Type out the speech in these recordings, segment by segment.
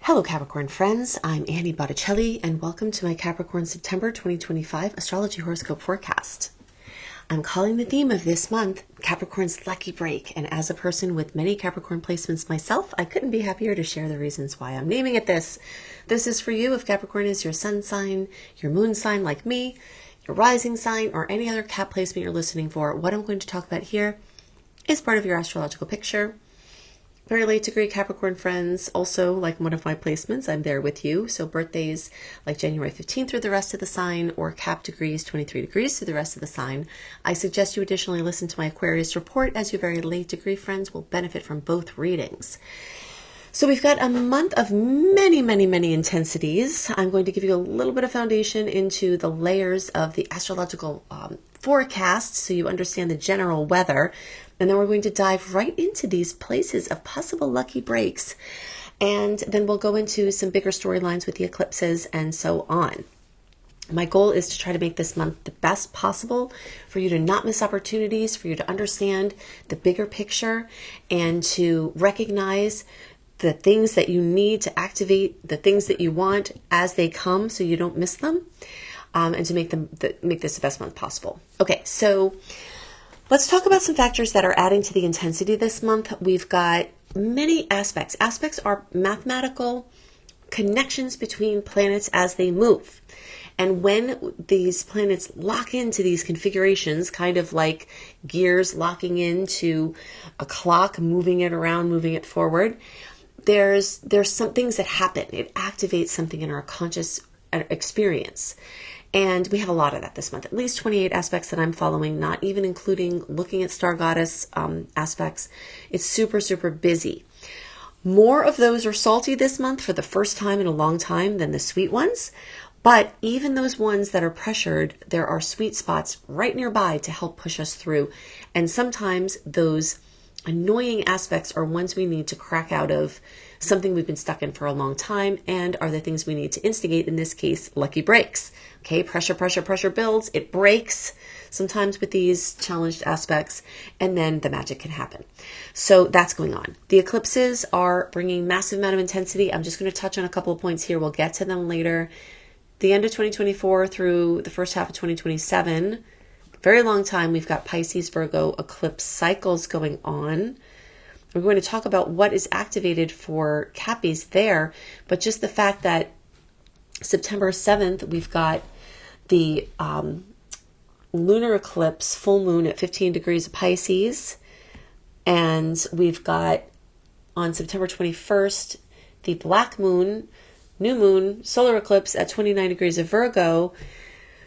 Hello Capricorn friends, I'm Annie Botticelli and welcome to my Capricorn September 2025 Astrology Horoscope Forecast. I'm calling the theme of this month Capricorn's Lucky Break, and as a person with many Capricorn placements myself, I couldn't be happier to share the reasons why I'm naming it this. This is for you if Capricorn is your sun sign, your moon sign like me, your rising sign, or any other Cap placement you're listening for. What I'm going to talk about here is part of your astrological picture. Very late degree Capricorn friends, also like one of my placements, I'm there with you. So birthdays like January 15th through the rest of the sign, or Cap degrees 23 degrees through the rest of the sign. I suggest you additionally listen to my Aquarius report, as your very late degree friends will benefit from both readings. So we've got a month of many intensities. I'm going to give you a little bit of foundation into the layers of the astrological forecast so you understand the general weather. And then we're going to dive right into these places of possible lucky breaks. And then we'll go into some bigger storylines with the eclipses and so on. My goal is to try to make this month the best possible for you to not miss opportunities, for you to understand the bigger picture, and to recognize the things that you need to activate, the things that you want as they come so you don't miss them, and to make this the best month possible. Okay, so let's talk about some factors that are adding to the intensity this month. We've got many aspects. Aspects are mathematical connections between planets as they move. And when these planets lock into these configurations, kind of like gears locking into a clock, moving it around, moving it forward, there's some things that happen. It activates something in our conscious experience. And we have a lot of that this month, at least 28 aspects that I'm following, not even including looking at star goddess aspects. It's super busy. More of those are salty this month for the first time in a long time than the sweet ones. But even those ones that are pressured, there are sweet spots right nearby to help push us through. And sometimes those annoying aspects are ones we need to crack out of, something we've been stuck in for a long time, and are the things we need to instigate, in this case, lucky breaks. Okay, pressure builds, it breaks sometimes with these challenged aspects, and then the magic can happen. So that's going on. The eclipses are bringing massive amount of intensity. I'm just going to touch on a couple of points here. We'll get to them later. The end of 2024 through the first half of 2027, very long time, we've got Pisces, Virgo, eclipse cycles going on. We're going to talk about what is activated for Cappies there, but just the fact that September 7th, we've got the lunar eclipse, full moon at 15 degrees of Pisces, and we've got on September 21st, the black moon, new moon, solar eclipse at 29 degrees of Virgo.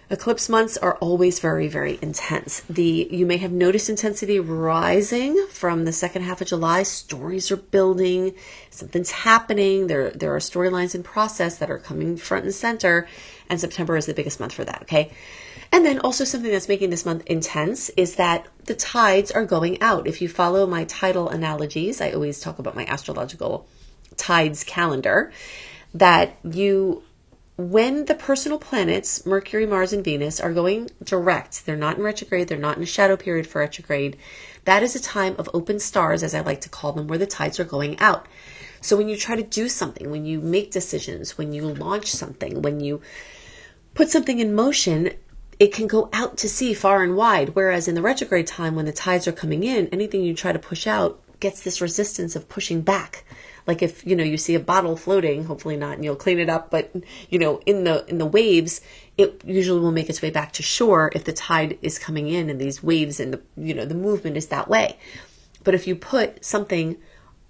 Eclipse months are always very intense. You may have noticed intensity rising from the second half of July. Stories are building, something's happening. There are storylines in process that are coming front and center, and September is the biggest month for that, okay? And then also something that's making this month intense is that the tides are going out. If you follow my tidal analogies, I always talk about my astrological tides calendar, that when the personal planets, Mercury, Mars, and Venus, are going direct, they're not in retrograde, they're not in a shadow period for retrograde, that is a time of open stars, as I like to call them, where the tides are going out. So when you try to do something, when you make decisions, when you launch something, when you put something in motion, it can go out to sea far and wide. Whereas in the retrograde time, when the tides are coming in, anything you try to push out gets this resistance of pushing back. Like if, you see a bottle floating, hopefully not, and you'll clean it up, but, in the waves, it usually will make its way back to shore if the tide is coming in and these waves and the movement is that way. But if you put something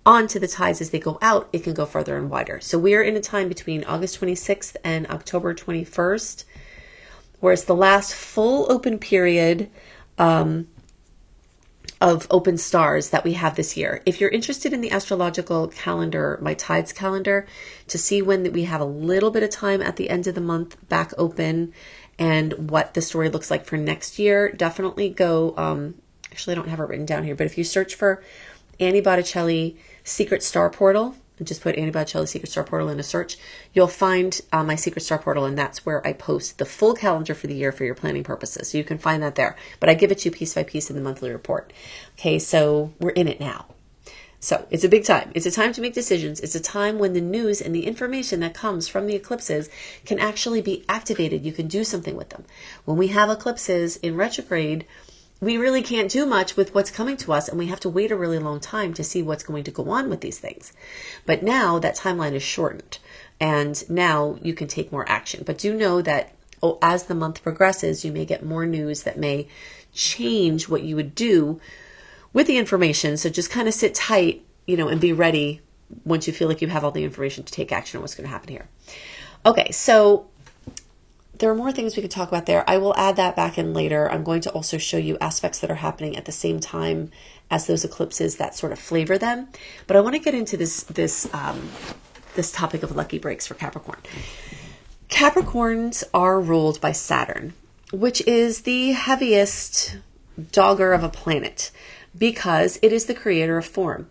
onto the tides as they go out, it can go further and wider. So we are in a time between August 26th and October 21st, where it's the last full open period, of open stars that we have this year. If you're interested in the astrological calendar, my tides calendar, to see when we have a little bit of time at the end of the month back open and what the story looks like for next year, definitely go, actually I don't have it written down here, but if you search for Annie Botticelli Secret Star Portal, and just put Annie Botticelli Secret Star Portal in a search, you'll find my Secret Star Portal, and that's where I post the full calendar for the year for your planning purposes. So you can find that there. But I give it to you piece by piece in the monthly report. Okay, so we're in it now. So it's a big time. It's a time to make decisions. It's a time when the news and the information that comes from the eclipses can actually be activated. You can do something with them. When we have eclipses in retrograde, we really can't do much with what's coming to us, and we have to wait a really long time to see what's going to go on with these things. But now that timeline is shortened, and now you can take more action. But do know that as the month progresses, you may get more news that may change what you would do with the information. So just kind of sit tight, and be ready once you feel like you have all the information to take action on what's going to happen here. Okay, so there are more things we could talk about there. I will add that back in later. I'm going to also show you aspects that are happening at the same time as those eclipses that sort of flavor them. But I want to get into this topic of lucky breaks for Capricorn. Capricorns are ruled by Saturn, which is the heaviest dogger of a planet, because it is the creator of form.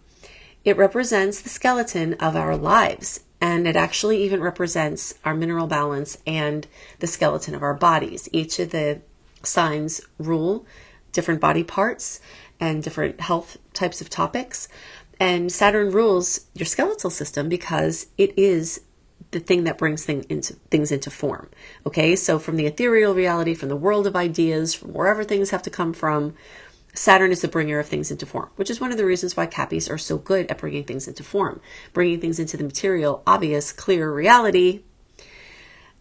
It represents the skeleton of our lives, and it actually even represents our mineral balance and the skeleton of our bodies. Each of the signs rule different body parts and different health types of topics. And Saturn rules your skeletal system because it is the thing that brings things into form. Okay, so from the ethereal reality, from the world of ideas, from wherever things have to come from, Saturn is the bringer of things into form, which is one of the reasons why Cappies are so good at bringing things into form, bringing things into the material, obvious, clear reality.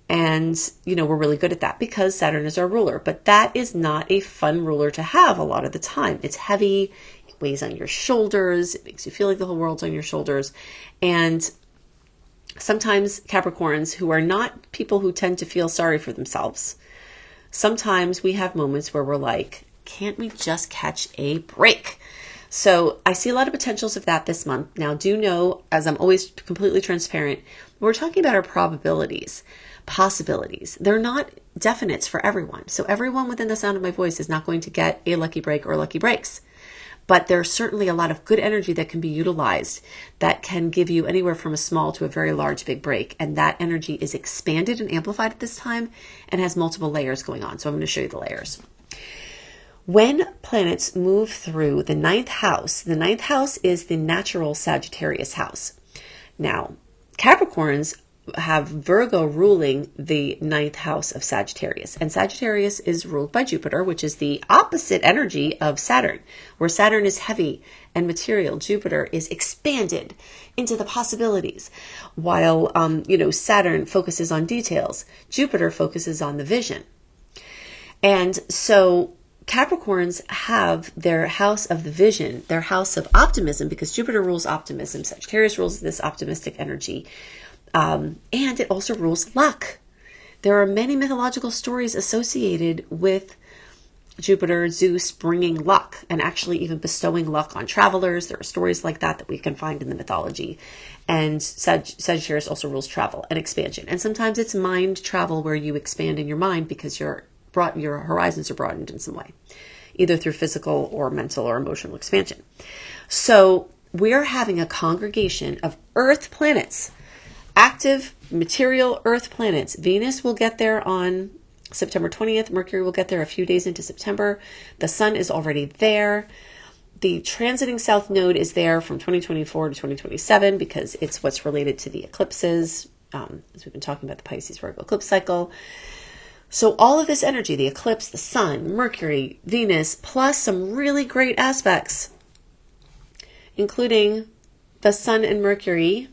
And, we're really good at that because Saturn is our ruler. But that is not a fun ruler to have a lot of the time. It's heavy, it weighs on your shoulders, it makes you feel like the whole world's on your shoulders. And sometimes Capricorns, who are not people who tend to feel sorry for themselves, sometimes we have moments where we're like, can't we just catch a break? So I see a lot of potentials of that this month. Now, do know, as I'm always completely transparent, we're talking about our probabilities, possibilities. They're not definites for everyone. So everyone within the sound of my voice is not going to get a lucky break or lucky breaks. But there's certainly a lot of good energy that can be utilized that can give you anywhere from a small to a very large big break. And that energy is expanded and amplified at this time and has multiple layers going on. So I'm going to show you the layers. When planets move through the ninth house is the natural Sagittarius house. Now, Capricorns have Virgo ruling the ninth house of Sagittarius. And Sagittarius is ruled by Jupiter, which is the opposite energy of Saturn. Where Saturn is heavy and material, Jupiter is expanded into the possibilities. While, Saturn focuses on details, Jupiter focuses on the vision. And so Capricorns have their house of the vision, their house of optimism, because Jupiter rules optimism. Sagittarius rules this optimistic energy. And it also rules luck. There are many mythological stories associated with Jupiter, Zeus bringing luck and actually even bestowing luck on travelers. There are stories like that we can find in the mythology. And Sagittarius also rules travel and expansion. And sometimes it's mind travel where you expand in your mind because your horizons are broadened in some way, either through physical or mental or emotional expansion. So we're having a congregation of Earth planets, active material Earth planets. Venus will get there on September 20th. Mercury will get there a few days into September. The sun is already there. The transiting south node is there from 2024 to 2027 because it's what's related to the eclipses, as we've been talking about the Pisces Virgo eclipse cycle. So all of this energy, the eclipse, the sun, Mercury, Venus, plus some really great aspects, including the sun and Mercury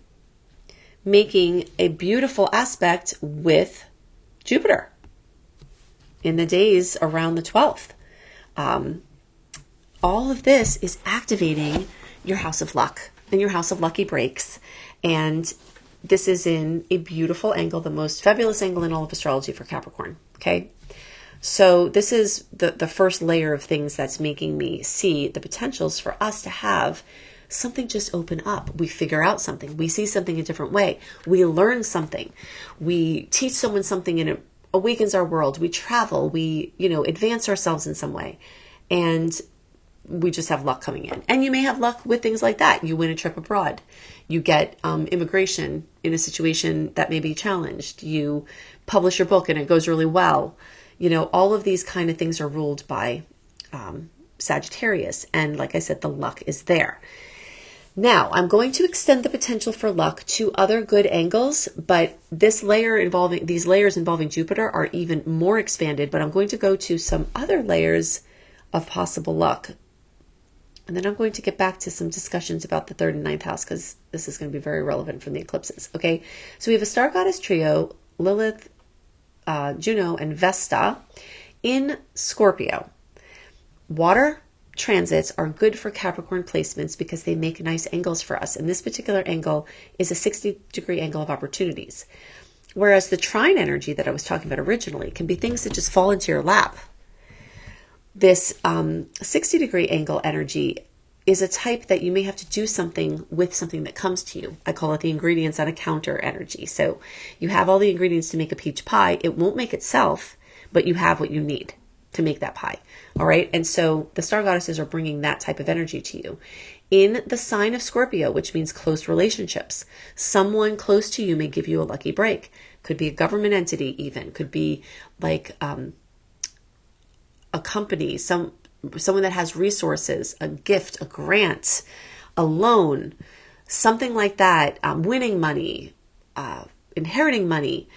making a beautiful aspect with Jupiter in the days around the 12th. All of this is activating your house of luck and your house of lucky breaks. And this is in a beautiful angle, the most fabulous angle in all of astrology for Capricorn. Okay. So this is the first layer of things that's making me see the potentials for us to have something just open up. We figure out something. We see something a different way. We learn something. We teach someone something and it awakens our world. We travel. We, advance ourselves in some way. And we just have luck coming in. And you may have luck with things like that. You win a trip abroad. You get immigration in a situation that may be challenged. You publish your book and it goes really well. All of these kind of things are ruled by Sagittarius. And like I said, the luck is there. Now, I'm going to extend the potential for luck to other good angles, but these layers involving Jupiter are even more expanded, but I'm going to go to some other layers of possible luck. And then I'm going to get back to some discussions about the 3rd and 9th house, because this is going to be very relevant from the eclipses. Okay, so we have a star goddess trio, Lilith, Juno, and Vesta in Scorpio. Water transits are good for Capricorn placements because they make nice angles for us. And this particular angle is a 60-degree angle of opportunities. Whereas the trine energy that I was talking about originally can be things that just fall into your lap. This 60-degree angle energy is a type that you may have to do something with something that comes to you. I call it the ingredients on a counter energy. So you have all the ingredients to make a peach pie. It won't make itself, but you have what you need to make that pie. All right. And so the star goddesses are bringing that type of energy to you. In the sign of Scorpio, which means close relationships, someone close to you may give you a lucky break. Could be a government entity even. Could be like a company, someone that has resources, a gift, a grant, a loan, something like that, winning money, inheriting money.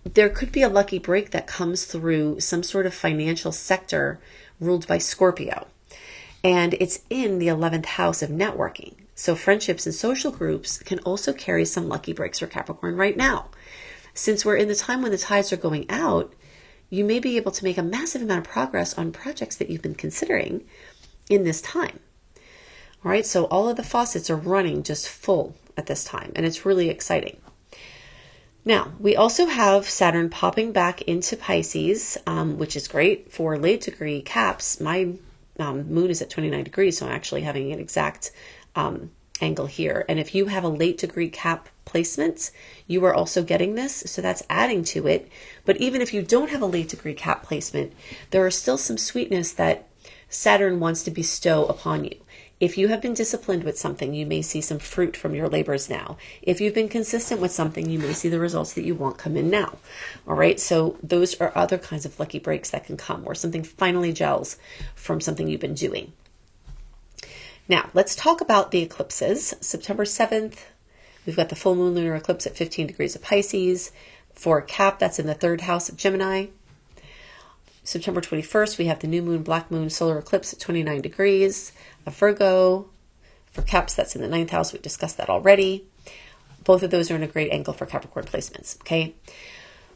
There could be a lucky break that comes through some sort of financial sector ruled by Scorpio. And it's in the 11th house of networking. So friendships and social groups can also carry some lucky breaks for Capricorn right now. Since we're in the time when the tides are going out, you may be able to make a massive amount of progress on projects that you've been considering in this time. All right, so all of the faucets are running just full at this time, and it's really exciting. Now, we also have Saturn popping back into Pisces, which is great for late degree caps. My moon is at 29 degrees, so I'm actually having an exact angle here. And if you have a late degree cap placement, you are also getting this. So that's adding to it. But even if you don't have a late degree cap placement, there are still some sweetness that Saturn wants to bestow upon you. If you have been disciplined with something, you may see some fruit from your labors now. If you've been consistent with something, you may see the results that you want come in now. All right. So those are other kinds of lucky breaks that can come, where something finally gels from something you've been doing. Now, let's talk about the eclipses. September 7th, we've got the full moon lunar eclipse at 15 degrees of Pisces. For Cap, that's in the 3rd house of Gemini. September 21st, we have the new moon, black moon, solar eclipse at 29 degrees of Virgo. For Caps, that's in the 9th house. We discussed that already. Both of those are in a great angle for Capricorn placements, okay?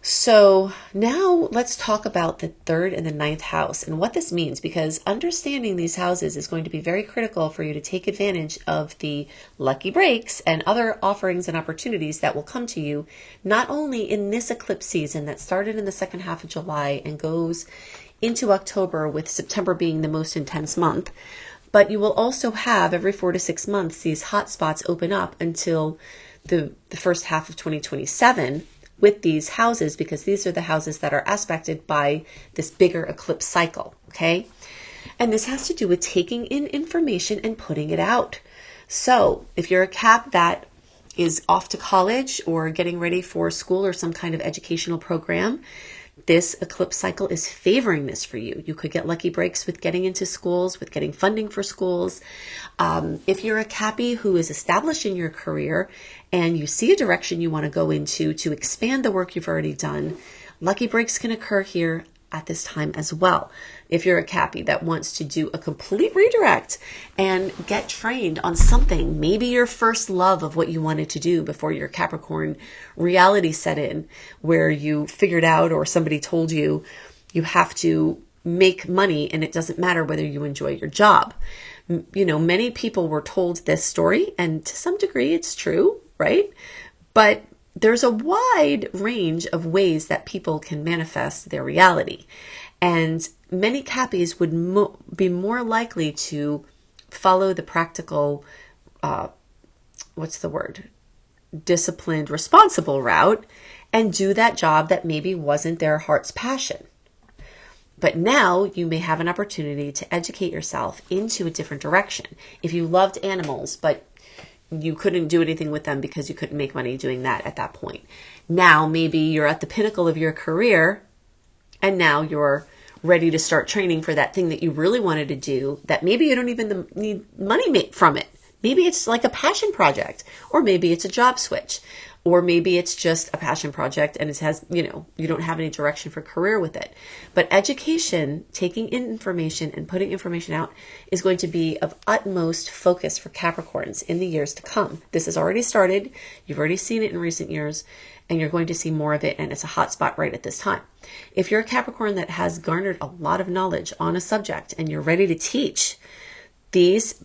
So now let's talk about the 3rd and the 9th house and what this means, because understanding these houses is going to be very critical for you to take advantage of the lucky breaks and other offerings and opportunities that will come to you, not only in this eclipse season that started in the 2nd half of July and goes into October, with September being the most intense month, but you will also have every 4 to 6 months these hot spots open up until the first half of 2027 with these houses, because these are the houses that are aspected by this bigger eclipse cycle, okay? And this has to do with taking in information and putting it out. So if you're a Cap that is off to college or getting ready for school or some kind of educational program, this eclipse cycle is favoring this for you. You could get lucky breaks with getting into schools, with getting funding for schools. If you're a Cappy who is establishing your career and you see a direction you want to go into to expand the work you've already done, lucky breaks can occur here at this time as well. If you're a Cappy that wants to do a complete redirect and get trained on something, maybe your first love of what you wanted to do before your Capricorn reality set in, where you figured out or somebody told you you have to make money and it doesn't matter whether you enjoy your job. You know, many people were told this story, and to some degree it's true, right? But there's a wide range of ways that people can manifest their reality. And many Cappies would be more likely to follow the practical, disciplined, responsible route and do that job that maybe wasn't their heart's passion. But now you may have an opportunity to educate yourself into a different direction. If you loved animals, but you couldn't do anything with them because you couldn't make money doing that at that point. Now maybe you're at the pinnacle of your career and now you're ready to start training for that thing that you really wanted to do, that maybe you don't even need money from it. Maybe it's like a passion project, or maybe it's a job switch, or maybe it's just a passion project and it has, you don't have any direction for career with it. But education, taking in information and putting information out, is going to be of utmost focus for Capricorns in the years to come. This has already started. You've already seen it in recent years, and you're going to see more of it, and it's a hot spot right at this time. If you're a Capricorn that has garnered a lot of knowledge on a subject and you're ready to teach, these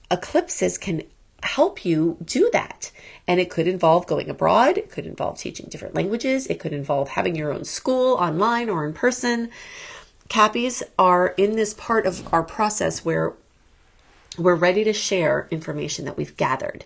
eclipses can help you do that. And it could involve going abroad. It could involve teaching different languages. It could involve having your own school online or in person. Cappies are in this part of our process where we're ready to share information that we've gathered.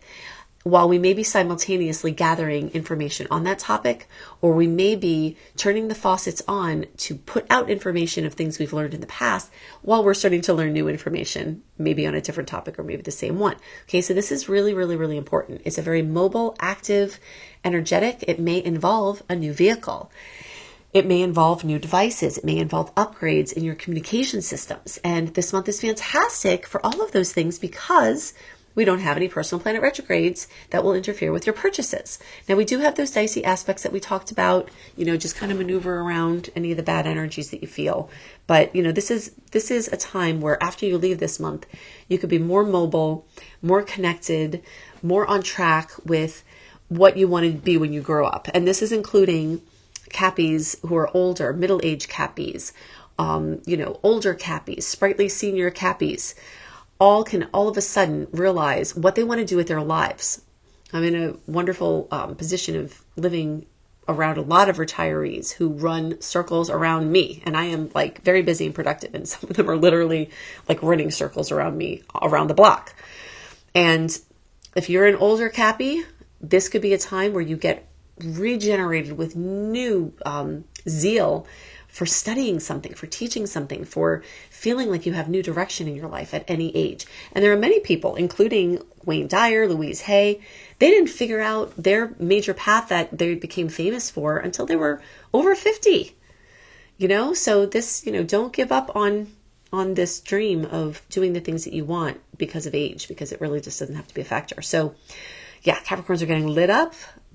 While we may be simultaneously gathering information on that topic, or we may be turning the faucets on to put out information of things we've learned in the past while we're starting to learn new information, maybe on a different topic or maybe the same one. Okay, so this is really, really, really important. It's a very mobile, active, energetic. It may involve a new vehicle. It may involve new devices. It may involve upgrades in your communication systems. And this month is fantastic for all of those things because we don't have any personal planet retrogrades that will interfere with your purchases. Now, we do have those dicey aspects that we talked about, just kind of maneuver around any of the bad energies that you feel. But, this is a time where after you leave this month, you could be more mobile, more connected, more on track with what you want to be when you grow up. And this is including Cappies who are older, middle-aged Cappies, older Cappies, sprightly senior Cappies. All can all of a sudden realize what they want to do with their lives. I'm in a wonderful position of living around a lot of retirees who run circles around me. And I am like very busy and productive. And some of them are literally like running circles around me, around the block. And if you're an older Cappy, this could be a time where you get regenerated with new zeal for studying something, for teaching something, for feeling like you have new direction in your life at any age. And there are many people, including Wayne Dyer, Louise Hay, they didn't figure out their major path that they became famous for until they were over 50. So this, don't give up on this dream of doing the things that you want because of age, because it really just doesn't have to be a factor. So yeah, Capricorns are getting lit up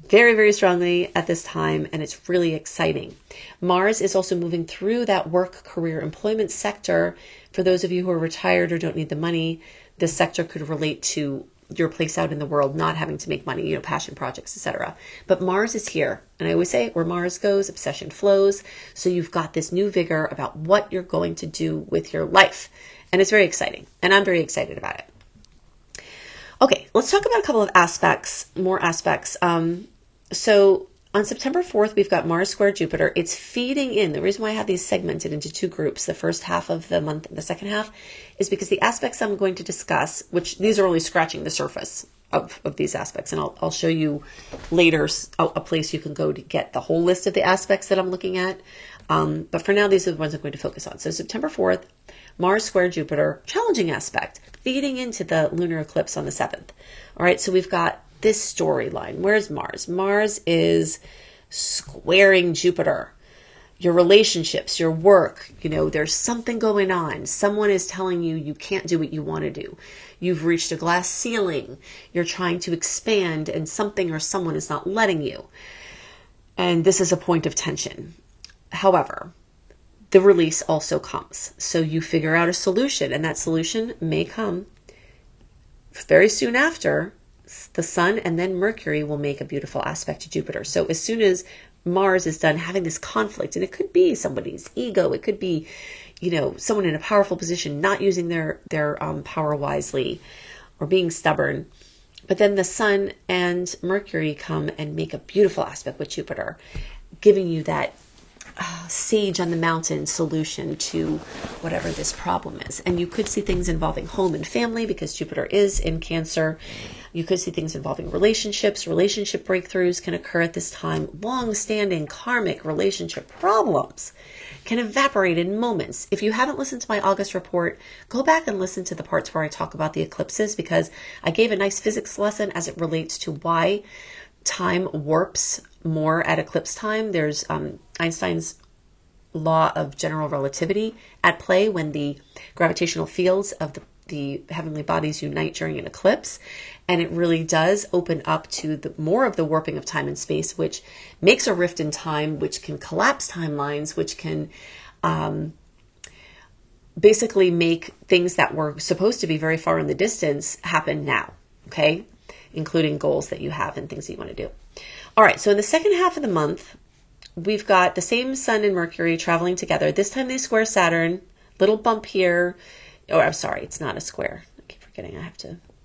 very, very strongly at this time, and it's really exciting. Mars is also moving through that work, career, employment sector. For those of you who are retired or don't need the money, this sector could relate to your place out in the world, not having to make money, passion projects, etc. But Mars is here. And I always say where Mars goes, obsession flows. So you've got this new vigor about what you're going to do with your life. And it's very exciting. And I'm very excited about it. Okay, let's talk about a couple of more aspects. So on September 4th, we've got Mars square Jupiter. It's feeding in. The reason why I have these segmented into two groups, the first half of the month and the second half, is because the aspects I'm going to discuss, which these are only scratching the surface of these aspects, and I'll show you later a place you can go to get the whole list of the aspects that I'm looking at. But for now, these are the ones I'm going to focus on. So September 4th, Mars square Jupiter, challenging aspect, feeding into the lunar eclipse on the 7th. All right, so we've got this storyline. Where's Mars? Mars is squaring Jupiter. Your relationships, your work, there's something going on. Someone is telling you you can't do what you want to do. You've reached a glass ceiling. You're trying to expand and something or someone is not letting you. And this is a point of tension. However, the release also comes. So you figure out a solution, and that solution may come very soon after the Sun, and then Mercury will make a beautiful aspect to Jupiter. So as soon as Mars is done having this conflict, and it could be somebody's ego, it could be, someone in a powerful position not using their power wisely or being stubborn. But then the Sun and Mercury come and make a beautiful aspect with Jupiter, giving you that sage on the mountain solution to whatever this problem is. And you could see things involving home and family because Jupiter is in Cancer. You could see things involving relationships. Relationship breakthroughs can occur at this time. Long-standing karmic relationship problems can evaporate in moments. If you haven't listened to my August report, go back and listen to the parts where I talk about the eclipses, because I gave a nice physics lesson as it relates to why time warps more at eclipse time. There's Einstein's law of general relativity at play when the gravitational fields of the heavenly bodies unite during an eclipse, and it really does open up to more of the warping of time and space, which makes a rift in time, which can collapse timelines, which can basically make things that were supposed to be very far in the distance happen now, okay? Including goals that you have and things that you want to do. All right, so in the second half of the month, we've got the same Sun and Mercury traveling together. This time they square Saturn, little bump here. Oh, I'm sorry, it's not a square. I keep forgetting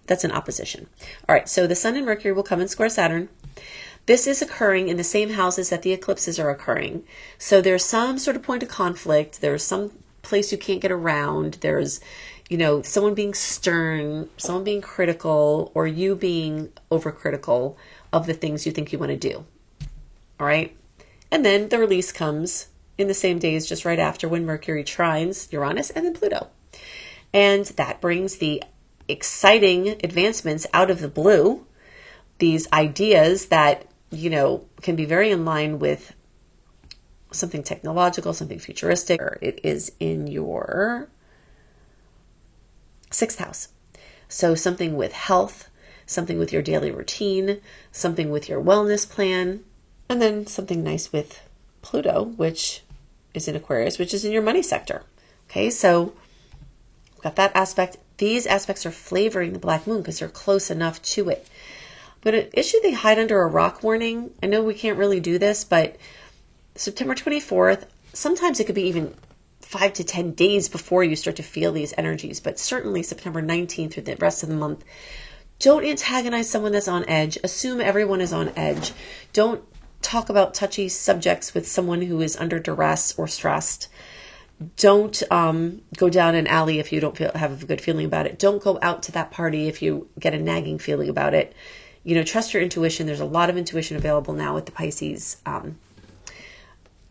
that's an opposition. All right, so the Sun and Mercury will come and square Saturn. This is occurring in the same houses that the eclipses are occurring. So there's some sort of point of conflict. There's some place you can't get around. There's, someone being stern, someone being critical, or you being overcritical of the things you think you want to do. All right. And then the release comes in the same days, just right after, when Mercury trines Uranus and then Pluto. And that brings the exciting advancements out of the blue, these ideas that, can be very in line with something technological, something futuristic. It is in your 6th house. So something with health, something with your daily routine, something with your wellness plan, and then something nice with Pluto, which is in Aquarius, which is in your money sector. Okay, so we've got that aspect. These aspects are flavoring the black moon because they're close enough to it. I'm going to issue the hide under a rock warning. I know we can't really do this, but September 24th, sometimes it could be even 5 to 10 days before you start to feel these energies, but certainly September 19th through the rest of the month. Don't antagonize someone that's on edge. Assume everyone is on edge. Don't talk about touchy subjects with someone who is under duress or stressed. Don't go down an alley if you don't have a good feeling about it. Don't go out to that party if you get a nagging feeling about it. Trust your intuition. There's a lot of intuition available now with the Pisces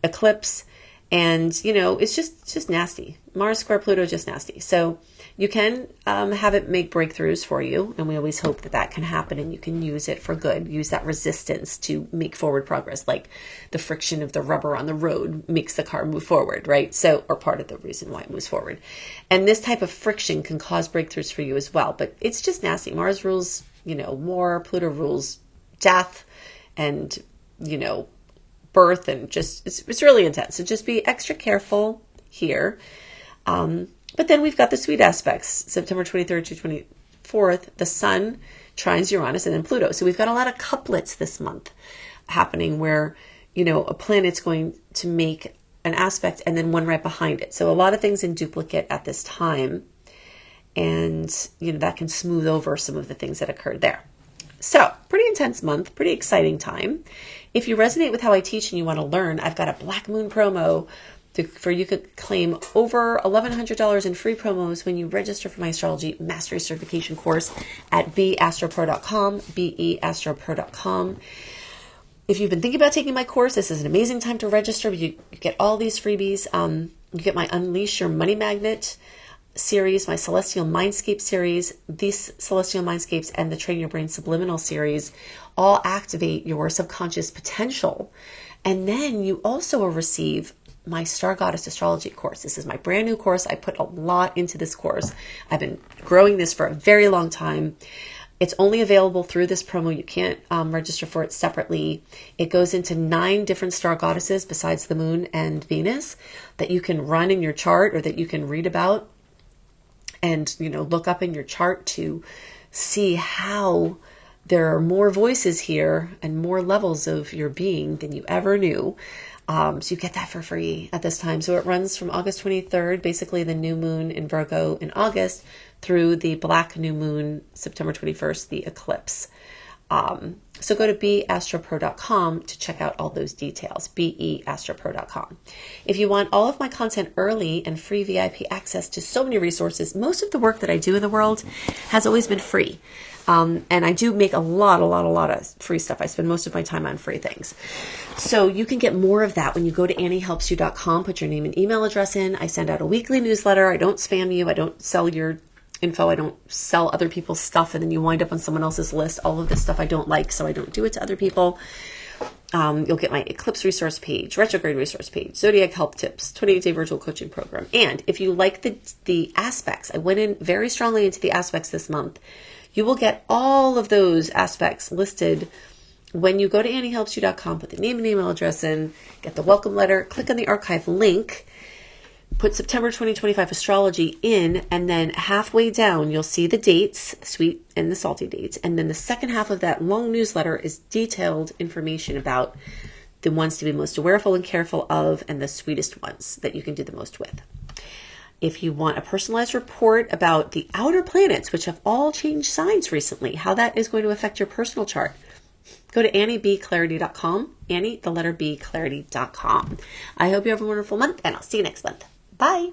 eclipse. And, it's just nasty. Mars square Pluto, just nasty. So you can have it make breakthroughs for you. And we always hope that can happen and you can use it for good. Use that resistance to make forward progress, like the friction of the rubber on the road makes the car move forward, right? So, or part of the reason why it moves forward. And this type of friction can cause breakthroughs for you as well. But it's just nasty. Mars rules, war. Pluto rules death and, birth, and just it's really intense. So just be extra careful here. But then we've got the sweet aspects. September 23rd to 24th, the Sun trines Uranus and then Pluto. So we've got a lot of couplets this month happening where, a planet's going to make an aspect and then one right behind it. So a lot of things in duplicate at this time. And, that can smooth over some of the things that occurred there. So pretty intense month, pretty exciting time. If you resonate with how I teach and you want to learn, I've got a Black Moon promo for you could claim over $1,100 in free promos when you register for my Astrology Mastery Certification course at beastropro.com, beastropro.com. If you've been thinking about taking my course, this is an amazing time to register. You get all these freebies. You get my Unleash Your Money Magnet series, my Celestial Mindscape series, these Celestial Mindscapes, and the Train Your Brain Subliminal series all activate your subconscious potential. And then you also will receive my Star Goddess Astrology course. This is my brand new course. I put a lot into this course. I've been growing this for a very long time. It's only available through this promo. You can't register for it separately. It goes into 9 different star goddesses besides the moon and Venus that you can run in your chart or that you can read about and, look up in your chart to see how there are more voices here and more levels of your being than you ever knew. So you get that for free at this time. So it runs from August 23rd, basically the new moon in Virgo in August, through the black new moon, September 21st, the eclipse. So go to beastropro.com to check out all those details, beastropro.com. If you want all of my content early and free VIP access to so many resources, most of the work that I do in the world has always been free. And I do make a lot of free stuff. I spend most of my time on free things. So you can get more of that when you go to anniehelpsyou.com, put your name and email address in. I send out a weekly newsletter. I don't spam you. I don't sell your info. I don't sell other people's stuff and then you wind up on someone else's list. All of this stuff I don't like, so I don't do it to other people. You'll get my Eclipse resource page, retrograde resource page, zodiac help tips, 28-day virtual coaching program. And if you like the aspects, I went in very strongly into the aspects this month. You will get all of those aspects listed when you go to anniehelpsyou.com, put the name and email address in, get the welcome letter, click on the archive link, put September 2025 astrology in, and then halfway down, you'll see the dates, the sweet and the salty dates. And then the second half of that long newsletter is detailed information about the ones to be most awareful and careful of, and the sweetest ones that you can do the most with. If you want a personalized report about the outer planets, which have all changed signs recently, how that is going to affect your personal chart, go to anniebclarity.com, Annie, the letter B, clarity.com. I hope you have a wonderful month, and I'll see you next month. Bye.